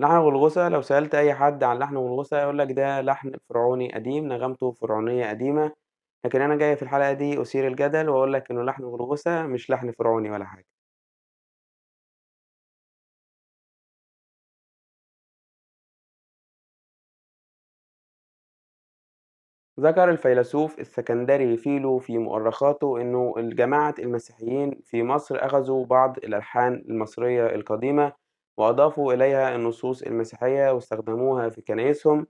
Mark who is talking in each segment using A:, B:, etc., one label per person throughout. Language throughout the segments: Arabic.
A: لحن غلغوصة لو سألت أي حد عن لحن غلغوصة هيقول لك ده لحن فرعوني قديم نغمته فرعونية قديمة، لكن أنا جاي في الحلقة دي أثير الجدل وأقول لك إنه لحن غلغوصة مش لحن فرعوني ولا حاجة. ذكر الفيلسوف السكندري فيلو في مؤرخاته إنه الجماعة المسيحيين في مصر أخذوا بعض الألحان المصرية القديمة وأضافوا إليها النصوص المسيحية واستخدموها في كنائسهم.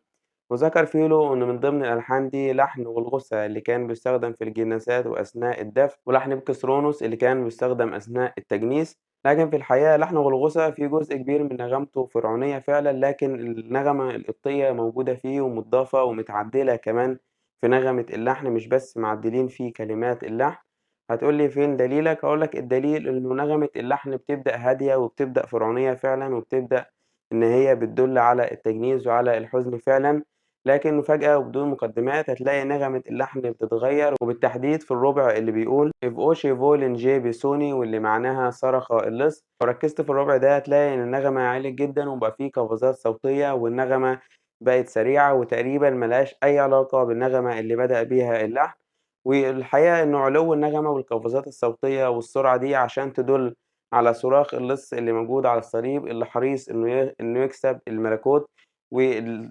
A: وذكر فيلو إن من ضمن الألحان دي لحن غلغوسة اللي كان بيستخدم في الجنازات وأثناء الدفن، ولحن بكسرونوس اللي كان بيستخدم أثناء التجنيس. لكن في الحقيقة لحن غلغوسة فيه جزء كبير من نغمته فرعونية فعلا، لكن النغمة القبطية موجودة فيه ومتضافة ومتعدلة كمان في نغمة اللحن، مش بس معدلين فيه كلمات اللحن. هتقولي فين دليلك؟ هقولك الدليل إنه نغمة اللحن بتبدأ هادية وبتبدأ فرعونية فعلا، وبتبدأ إن هي بتدل على التجنيس وعلى الحزن فعلا. لكن فجأة وبدون مقدمات هتلاقي نغمة اللحن بتتغير، وبالتحديد في الربع اللي بيقول إفقوشي فولن جي بيسوني، واللي معناها صرخ اللص. لو ركزت في الربع ده هتلاقي إن النغمة عالية جدا وبقى فيه قفزات صوتية، والنغمة بقت سريعة وتقريبا ملهاش أي علاقة بالنغمة اللي بدأ بيها اللحن. والحقيقة إنه علو النغمة والقفزات الصوتية والسرعة دي عشان تدل على صراخ اللص اللي موجود على الصليب، اللي حريص إنه يكسب الملكوت.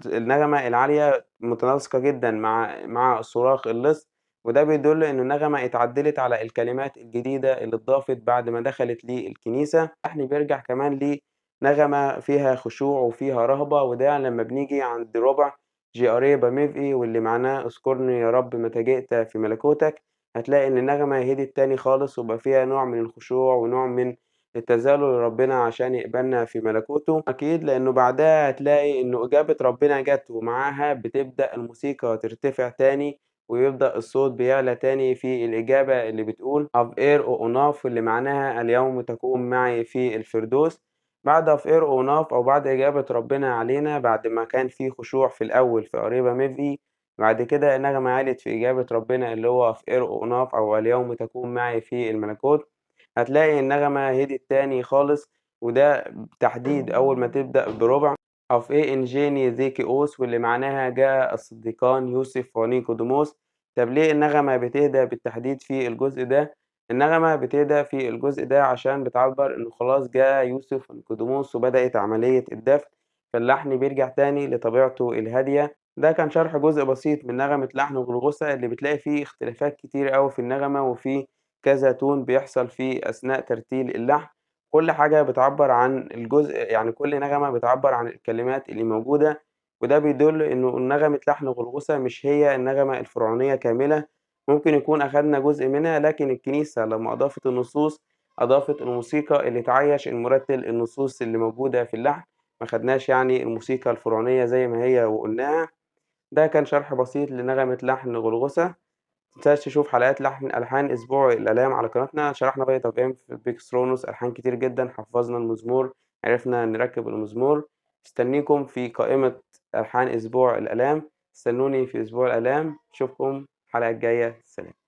A: النغمة العالية متناسقة جدًا مع صراخ اللص، وده بيدل إن النغمة اتعدلت على الكلمات الجديدة اللي اتضافت بعد ما دخلت للكنيسة. اللحن بيرجع كمان لنغمة فيها خشوع وفيها رهبة، وده لما بنيجي عند ربع جياري باميفي واللي معناه اذكرني يا رب متى جئت في ملكوتك، هتلاقي إن النغمة هديت تاني خالص وبقى فيها نوع من الخشوع ونوع من التذلل لربنا عشان يقبلنا في ملكوته أكيد، لأنه بعدها هتلاقي إنه إجابة ربنا جت ومعاها بتبدأ الموسيقى ترتفع تاني، ويبدأ الصوت بيعلى تاني في الإجابة اللي بتقول أفقر أوناف، اللي معناها اليوم تكون معي في الفردوس. بعد أفقر أوناف أو بعد إجابة ربنا علينا بعد ما كان في خشوع في الأول في قريبة ميفي، بعد كده النغمة عالت في إجابة ربنا اللي هو أفقر أوناف أو اليوم تكون معي في الملكوت. هتلاقي النغمة هديت تاني خالص، وده بالتحديد أول ما تبدأ بربع أف إيه إنجيني ذيكي أوس، واللي معناها جاء الصديقان يوسف ونيقوديموس. طب ليه النغمة بتهدى بالتحديد في الجزء ده؟ النغمة بتهدى في الجزء ده عشان بتعبر إنه خلاص جاء يوسف ونيقوديموس وبدأت عملية الدفن، فاللحن بيرجع تاني لطبيعته الهادية. ده كان شرح جزء بسيط من نغمة لحن غلغوصة اللي بتلاقي فيه اختلافات كتير أوي في النغمة، وفيه كذا تون بيحصل في أثناء ترتيل اللحن. كل حاجة بتعبّر عن الجزء، يعني كل نغمة بتعبّر عن الكلمات اللي موجودة، وده بيدل إنه نغمة لحن غلغوصة مش هي النغمة الفرعونية كاملة، ممكن يكون أخدنا جزء منها، لكن الكنيسة لمّا أضافت النصوص أضافت الموسيقى اللي تعيّش المرتل النصوص اللي موجودة في اللحن، ما خدناش يعني الموسيقى الفرعونية زي ما هي وقُلناها. ده كان شرح بسيط لنغمة لحن غلغوصة. متنساش تشوف حلقات ألحان أسبوع الآلام على قناتنا، شرحنا باقي طبقين في بيكسترونوس ألحان كتير جدًا، حفظنا المزمور، عرفنا نركب المزمور. مستنيكم في قائمة ألحان أسبوع الآلام، استنوني في أسبوع الآلام، أشوفكم الحلقة الجاية، سلام.